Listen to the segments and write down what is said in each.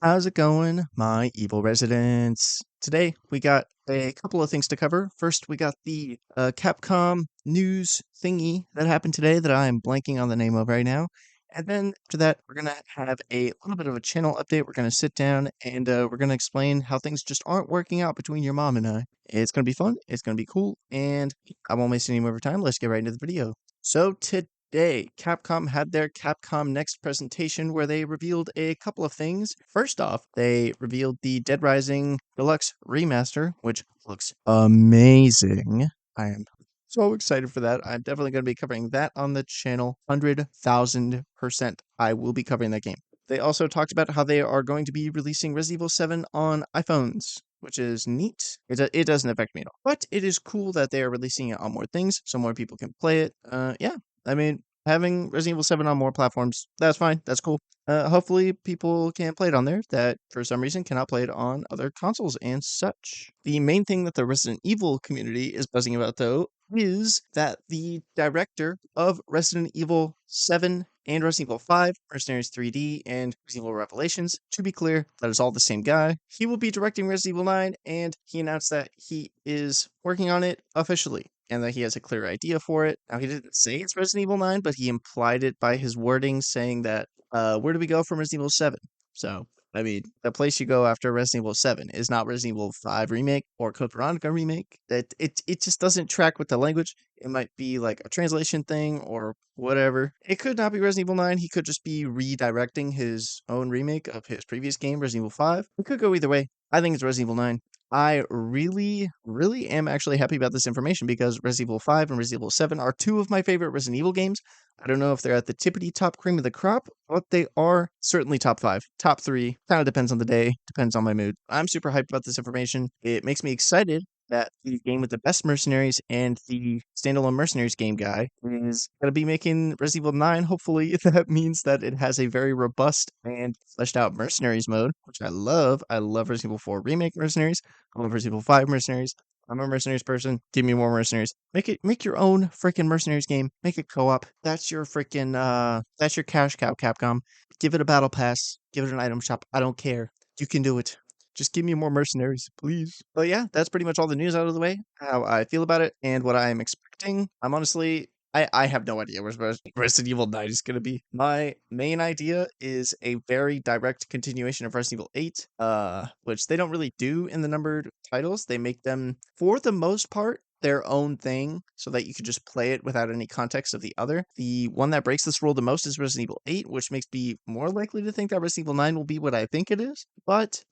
How's it going, my evil residents? Today, we got a couple of things to cover. First, we got the Capcom news thingy that happened today that I'm blanking on the name of right now. And then after that, we're going to have a little bit of a channel update. We're going to sit down and we're going to explain how things just aren't working out between your mom and I. It's going to be fun. It's going to be cool. And I won't waste any more of your time. Let's get right into the video. So today, Capcom had their Capcom Next presentation where they revealed a couple of things. First off, they revealed the Dead Rising Deluxe Remaster, which looks amazing. I am so excited for that. I'm definitely going to be covering that on the channel. 100,000%. I will be covering that game. They also talked about how they are going to be releasing Resident Evil 7 on iPhones, which is neat. It doesn't affect me at all. But it is cool that they are releasing it on more things so more people can play it. Yeah, I mean, having Resident Evil 7 on more platforms, that's fine. That's cool. Hopefully people can play it on there that for some reason cannot play it on other consoles and such. The main thing that the Resident Evil community is buzzing about, though, is that the director of Resident Evil 7 and Resident Evil 5, Mercenaries 3D, and Resident Evil Revelations, to be clear, that is all the same guy. He will be directing Resident Evil 9, and he announced that he is working on it officially, and that he has a clear idea for it. Now, he didn't say it's Resident Evil 9, but he implied it by his wording, saying that, where do we go from Resident Evil 7? So, I mean, the place you go after Resident Evil 7 is not Resident Evil 5 Remake or Code Veronica Remake. It just doesn't track with the language. It might be like a translation thing or whatever. It could not be Resident Evil 9. He could just be redirecting his own remake of his previous game, Resident Evil 5. It could go either way. I think it's Resident Evil 9. I really am actually happy about this information because Resident Evil 5 and Resident Evil 7 are two of my favorite Resident Evil games. I don't know if they're at the tippity top cream of the crop, but they are certainly top 5. Top 3, kind of depends on the day, depends on my mood. I'm super hyped about this information. It makes me excited that the game with the best mercenaries and the standalone mercenaries game guy is going to be making Resident Evil 9. Hopefully, that means that it has a very robust and fleshed out mercenaries mode, which I love. I love Resident Evil 4 Remake mercenaries. I love Resident Evil 5 mercenaries. I'm a mercenaries person. Give me more mercenaries. Make your own freaking mercenaries game. Make it co-op. That's your freaking that's your cash cow, Capcom. Give it a battle pass. Give it an item shop. I don't care. You can do it. Just give me more mercenaries, please. But yeah, that's pretty much all the news out of the way. How I feel about it and what I am expecting. I'm honestly, I have no idea where Resident Evil 9 is going to be. My main idea is a very direct continuation of Resident Evil 8, which they don't really do in the numbered titles. They make them, for the most part, their own thing so that you can just play it without any context of the other. The one that breaks this rule the most is Resident Evil 8, which makes me more likely to think that Resident Evil 9 will be what I think it is. But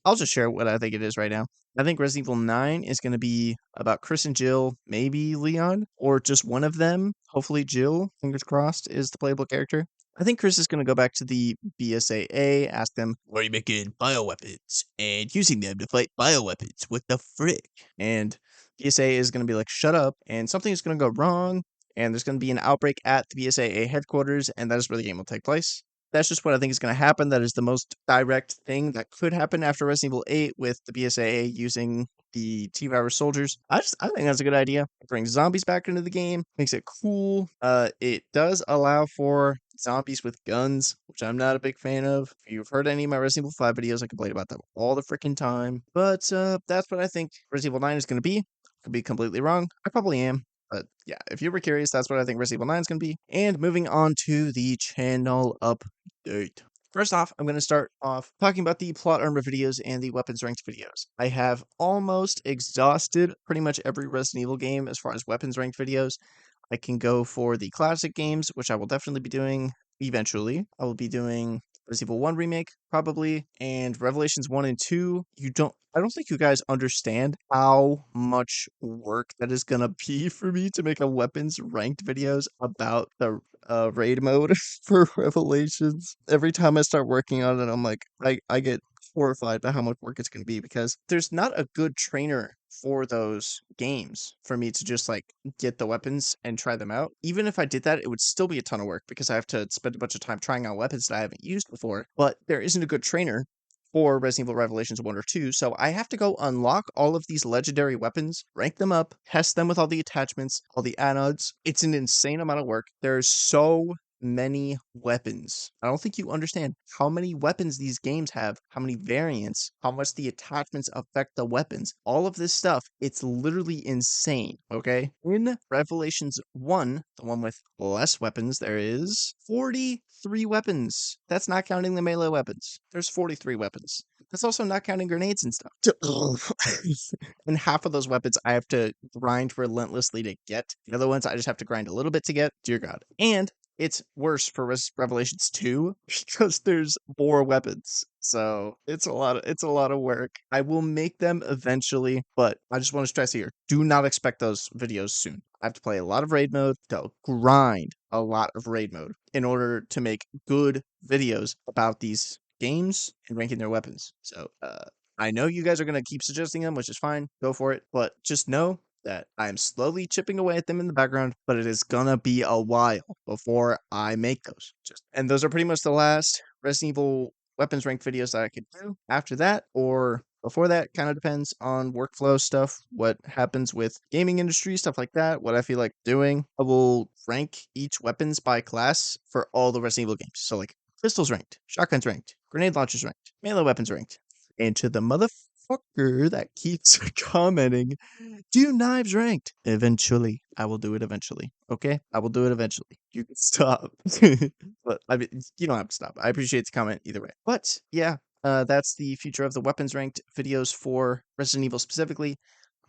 I'll just share what I think it is right now. I think Resident Evil 9 is going to be about Chris and Jill, maybe Leon, or just one of them. Hopefully Jill, fingers crossed, is the playable character. I think Chris is going to go back to the BSAA, ask them, why are you making bioweapons and using them to fight bioweapons? What the frick? And BSAA is going to be like, shut up, and something is going to go wrong, and there's going to be an outbreak at the BSAA headquarters, and that is where the game will take place. That's just what I think is going to happen. That is the most direct thing that could happen after Resident Evil 8 with the BSAA using the T-Virus soldiers. I think that's a good idea. It brings zombies back into the game, makes it cool. It does allow for zombies with guns, which I'm not a big fan of. If you've heard any of my Resident Evil 5 videos, I complain about them all the freaking time. But that's what I think Resident Evil 9 is going to be. Could be completely wrong. I probably am. But yeah, if you were curious, that's what I think Resident Evil 9 is going to be. And moving on to the channel update. First off, I'm going to start off talking about the plot armor videos and the weapons ranked videos. I have almost exhausted pretty much every Resident Evil game as far as weapons ranked videos. I can go for the classic games, which I will definitely be doing eventually. I will be doing Resident Evil 1 Remake, probably, and Revelations 1 and 2. I don't think you guys understand how much work that is gonna be for me to make a weapons ranked videos about the raid mode for Revelations. Every time I start working on it, I'm like, I get horrified by how much work it's gonna be because there's not a good trainer for those games for me to just like get the weapons and try them out. Even if I did that, it would still be a ton of work because I have to spend a bunch of time trying out weapons that I haven't used before. But there isn't a good trainer for Resident Evil Revelations 1 or 2, so I have to go unlock all of these legendary weapons, rank them up, test them with all the attachments, all the add-ons. It's an insane amount of work. There's so many weapons. I don't think you understand how many weapons these games have, how many variants, how much the attachments affect the weapons. All of this stuff, it's literally insane, okay? In Revelations 1, the one with less weapons, there is 43 weapons. That's not counting the melee weapons. There's 43 weapons. That's also not counting grenades and stuff. And half of those weapons I have to grind relentlessly to get. The other ones I just have to grind a little bit to get. Dear God. And it's worse for Revelations 2 because there's more weapons. So it's a lot of work. I will make them eventually, but I just want to stress here, do not expect those videos soon. I have to play a lot of raid mode, to grind a lot of raid mode in order to make good videos about these games and ranking their weapons. So I know you guys are going to keep suggesting them, which is fine. Go for it. But just know that I am slowly chipping away at them in the background, but it is going to be a while before I make those. And those are pretty much the last Resident Evil weapons rank videos that I could do. After that, or before that, kind of depends on workflow stuff, what happens with gaming industry, stuff like that, what I feel like doing. I will rank each weapons by class for all the Resident Evil games. So like pistols ranked, shotguns ranked, grenade launchers ranked, melee weapons ranked. And to the motherfucker that keeps commenting, do knives ranked. Eventually. I will do it eventually. Okay? I will do it eventually. You can stop. But I mean, you don't have to stop. I appreciate the comment either way. But yeah, that's the future of the weapons ranked videos for Resident Evil specifically.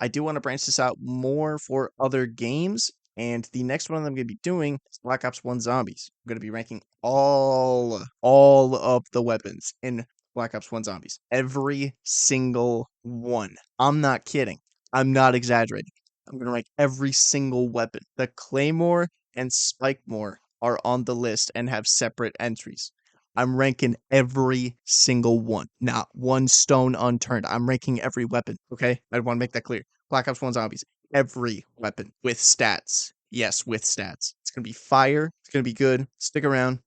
I do want to branch this out more for other games. And the next one that I'm going to be doing is Black Ops 1 Zombies. I'm going to be ranking all of the weapons in Black Ops 1 Zombies. Every single one. I'm not kidding. I'm not exaggerating. I'm going to rank every single weapon. The Claymore and Spikemore are on the list and have separate entries. I'm ranking every single one. Not one stone unturned. I'm ranking every weapon, okay? I want to make that clear. Black Ops 1 Zombies. Every weapon with stats. Yes, with stats. It's going to be fire. It's going to be good. Stick around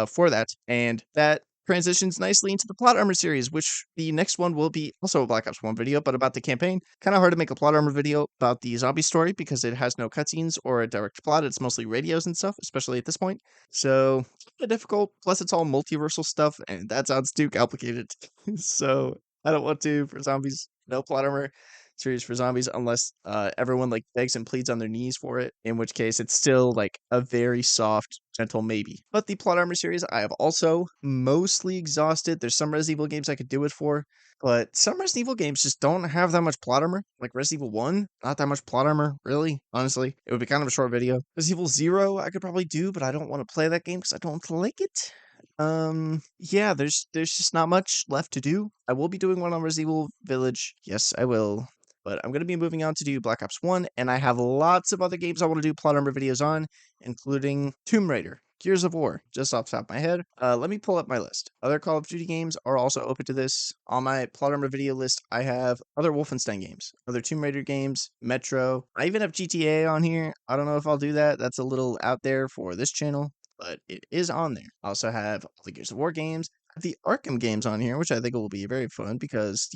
for that. And that transitions nicely into the plot armor series, which the next one will be also a Black Ops 1 video, but about the campaign. Kind of hard to make a plot armor video about the zombie story because it has no cutscenes or a direct plot. It's mostly radios and stuff, especially at this point. So, difficult. Plus, it's all multiversal stuff, and that sounds too complicated. So, I don't want to for zombies. No plot armor series for zombies unless everyone like begs and pleads on their knees for it, in which case it's still like a very soft gentle maybe. But the plot armor series I have also mostly exhausted. There's some Resident Evil games I could do it for, but some Resident Evil games just don't have that much plot armor. Like Resident Evil 1, not that much plot armor, really, honestly. It would be kind of a short video. Resident Evil 0 I could probably do, but I don't want to play that game because I don't like it. Yeah, there's just not much left to do. I will be doing one on Resident Evil Village. Yes, I will. But I'm going to be moving on to do Black Ops 1, and I have lots of other games I want to do plot armor videos on, including Tomb Raider, Gears of War, just off the top of my head. Let me pull up my list. Other Call of Duty games are also open to this. On my plot armor video list, I have other Wolfenstein games, other Tomb Raider games, Metro. I even have GTA on here. I don't know if I'll do that. That's a little out there for this channel, but it is on there. I also have all the Gears of War games, the Arkham games on here, which I think will be very fun because,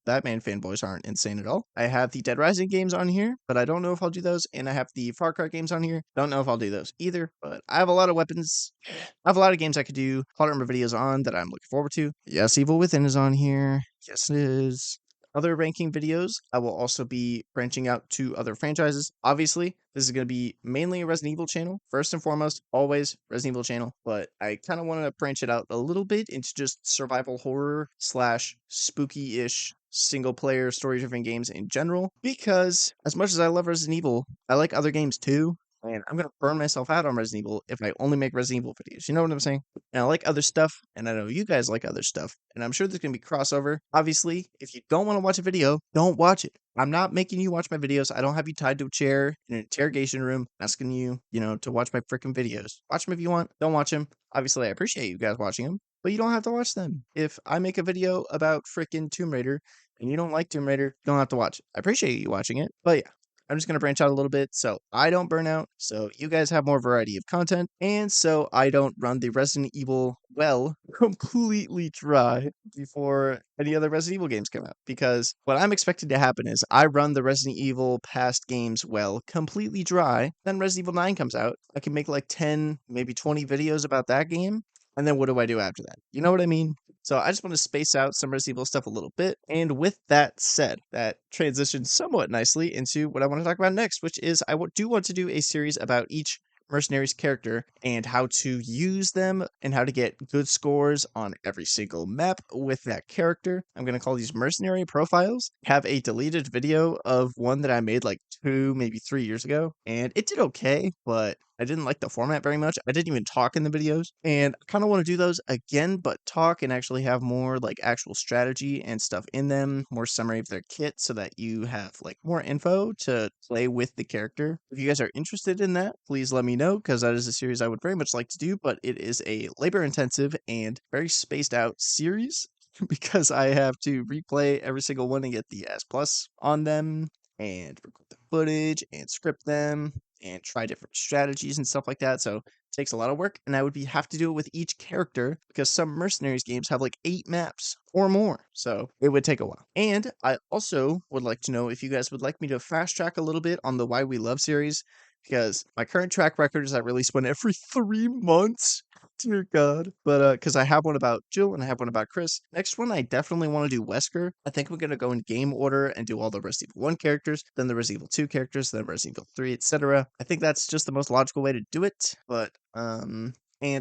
Batman fanboys aren't insane at all. I have the Dead Rising games on here, but I don't know if I'll do those. And I have the Far Cry games on here. Don't know if I'll do those either, but I have a lot of weapons. I have a lot of games I could do plot armor videos on that I'm looking forward to. Yes, Evil Within is on here. Yes, it is. Other ranking videos, I will also be branching out to other franchises. Obviously, this is going to be mainly a Resident Evil channel. First and foremost, always Resident Evil channel. But I kind of want to branch it out a little bit into just survival horror slash spooky-ish single player story driven games in general. Because as much as I love Resident Evil, I like other games too. And I'm going to burn myself out on Resident Evil if I only make Resident Evil videos. You know what I'm saying? And I like other stuff, and I know you guys like other stuff, and I'm sure there's going to be crossover. Obviously, if you don't want to watch a video, don't watch it. I'm not making you watch my videos. I don't have you tied to a chair in an interrogation room asking you, to watch my freaking videos. Watch them if you want. Don't watch them. Obviously, I appreciate you guys watching them, but you don't have to watch them. If I make a video about freaking Tomb Raider and you don't like Tomb Raider, you don't have to watch it. I appreciate you watching it, but yeah. I'm just going to branch out a little bit so I don't burn out, so you guys have more variety of content, and so I don't run the Resident Evil well completely dry before any other Resident Evil games come out. Because what I'm expecting to happen is I run the Resident Evil past games well completely dry, then Resident Evil 9 comes out. I can make like 10, maybe 20 videos about that game, and then what do I do after that? You know what I mean? So I just want to space out some Resident Evil stuff a little bit. And with that said, that transitions somewhat nicely into what I want to talk about next, which is do want to do a series about each Mercenaries character and how to use them and how to get good scores on every single map with that character. I'm going to call these Mercenary Profiles. Have a deleted video of one that I made like 2, maybe 3 years ago, and it did okay, but I didn't like the format very much. I didn't even talk in the videos, and I kind of want to do those again, but talk and actually have more like actual strategy and stuff in them, more summary of their kit so that you have like more info to play with the character. If you guys are interested in that, please let me know, because that is a series I would very much like to do, but it is a labor intensive and very spaced out series because I have to replay every single one and get the S plus on them and record the footage and script them and try different strategies and stuff like that. So it takes a lot of work, and I would have to do it with each character because some Mercenaries games have like 8 maps or more. So it would take a while. And I also would like to know if you guys would like me to fast track a little bit on the Why We Love series, because my current track record is I release one every 3 months. Dear God. But because I have one about Jill and I have one about Chris. Next one, I definitely want to do Wesker. I think we're going to go in game order and do all the Resident Evil 1 characters, then the Resident Evil 2 characters, then Resident Evil 3, etc. I think that's just the most logical way to do it. But, and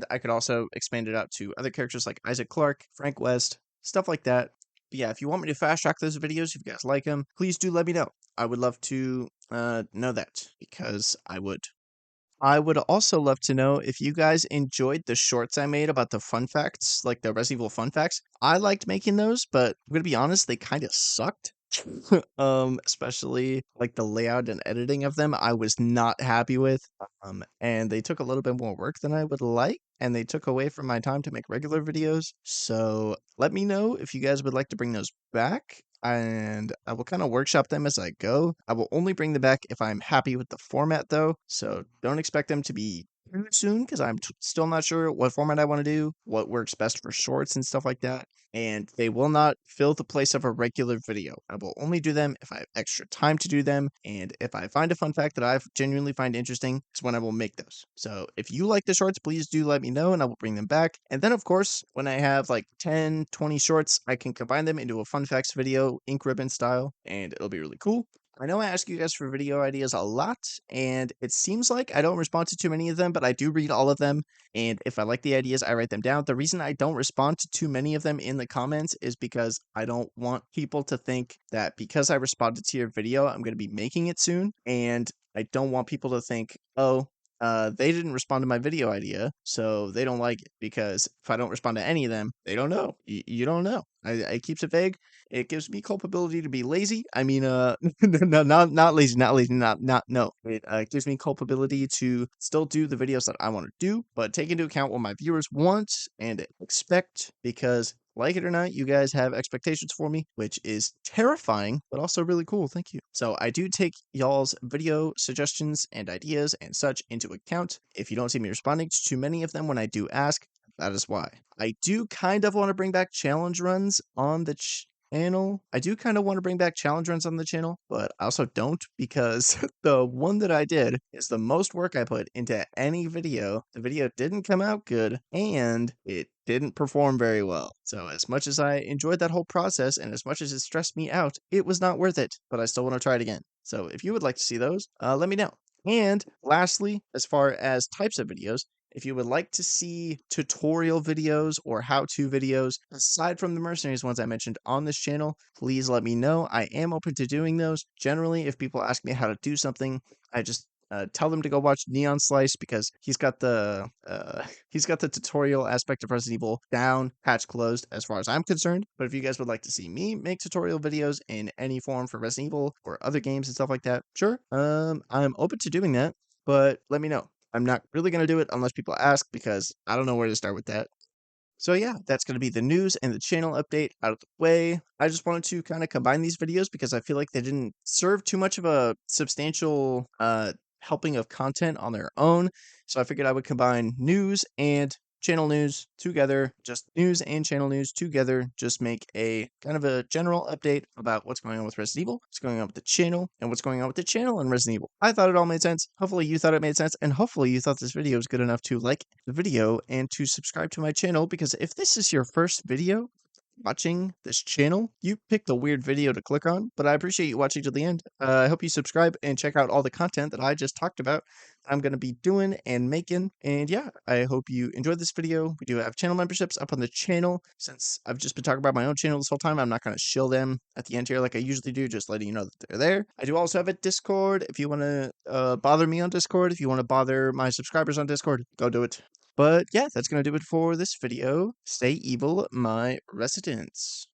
I could also expand it out to other characters like Isaac Clarke, Frank West, stuff like that. But yeah, if you want me to fast track those videos, if you guys like them, please do let me know. I would love to know that, because I would. I would also love to know if you guys enjoyed the shorts I made about the fun facts, like the Resident Evil fun facts. I liked making those, but I'm gonna be honest, they kind of sucked. Especially like the layout and editing of them, I was not happy with. And they took a little bit more work than I would like, and they took away from my time to make regular videos. So let me know if you guys would like to bring those back, and I will kind of workshop them as I go. I will only bring them back if I'm happy with the format, though. So don't expect them to be too soon, because I'm still not sure what format I want to do, what works best for shorts and stuff like that. And they will not fill the place of a regular video. I will only do them if I have extra time to do them, and if I find a fun fact that I genuinely find interesting, is when I will make those. So if you like the shorts, please do let me know, and I will bring them back. And then, of course, when I have like 10, 20 shorts, I can combine them into a fun facts video, ink ribbon style, and it'll be really cool. I know I ask you guys for video ideas a lot, and it seems like I don't respond to too many of them, but I do read all of them, and if I like the ideas, I write them down. The reason I don't respond to too many of them in the comments is because I don't want people to think that because I responded to your video, I'm going to be making it soon, and I don't want people to think, oh, they didn't respond to my video idea, so they don't like it, because if I don't respond to any of them, they don't know. You don't know. It keeps it vague. It gives me culpability to be lazy. I mean, no, not lazy, no. It gives me culpability to still do the videos that I want to do, but take into account what my viewers want and expect, because like it or not, you guys have expectations for me, which is terrifying, but also really cool. Thank you. So I do take y'all's video suggestions and ideas and such into account. If you don't see me responding to too many of them when I do ask, that is why. I do kind of want to bring back challenge runs on the channel. I do kind of want to bring back challenge runs on the channel, but I also don't, because the one that I did is the most work I put into any video. The video didn't come out good, and it didn't perform very well. So as much as I enjoyed that whole process and as much as it stressed me out, it was not worth it, but I still want to try it again. So if you would like to see those, let me know. And lastly, as far as types of videos, if you would like to see tutorial videos or how-to videos, aside from the Mercenaries ones I mentioned on this channel, please let me know. I am open to doing those. Generally, if people ask me how to do something, I just tell them to go watch Neon Slice, because he's got the tutorial aspect of Resident Evil down, patch closed, as far as I'm concerned. But if you guys would like to see me make tutorial videos in any form for Resident Evil or other games and stuff like that, sure, I'm open to doing that, but let me know. I'm not really going to do it unless people ask, because I don't know where to start with that. So yeah, that's going to be the news and the channel update out of the way. I just wanted to kind of combine these videos because I feel like they didn't serve too much of a substantial helping of content on their own. So I figured I would combine news and channel news together, just news and channel news together, just make a kind of a general update about what's going on with Resident Evil, what's going on with the channel, and what's going on with the channel and Resident Evil. I thought it all made sense. Hopefully you thought it made sense, and hopefully you thought this video was good enough to like the video and to subscribe to my channel, because if this is your first video watching this channel, you picked a weird video to click on, but I appreciate you watching to the end. I hope you subscribe and check out all the content that I just talked about that I'm going to be doing and making. And yeah, I hope you enjoyed this video. We do have channel memberships up on the channel. Since I've just been talking about my own channel this whole time, I'm not going to shill them at the end here like I usually do, just letting you know that they're there. I do also have a Discord. If you want to bother me on Discord, if you want to bother my subscribers on Discord, go do it. But yeah, that's going to do it for this video. Stay evil, my residents.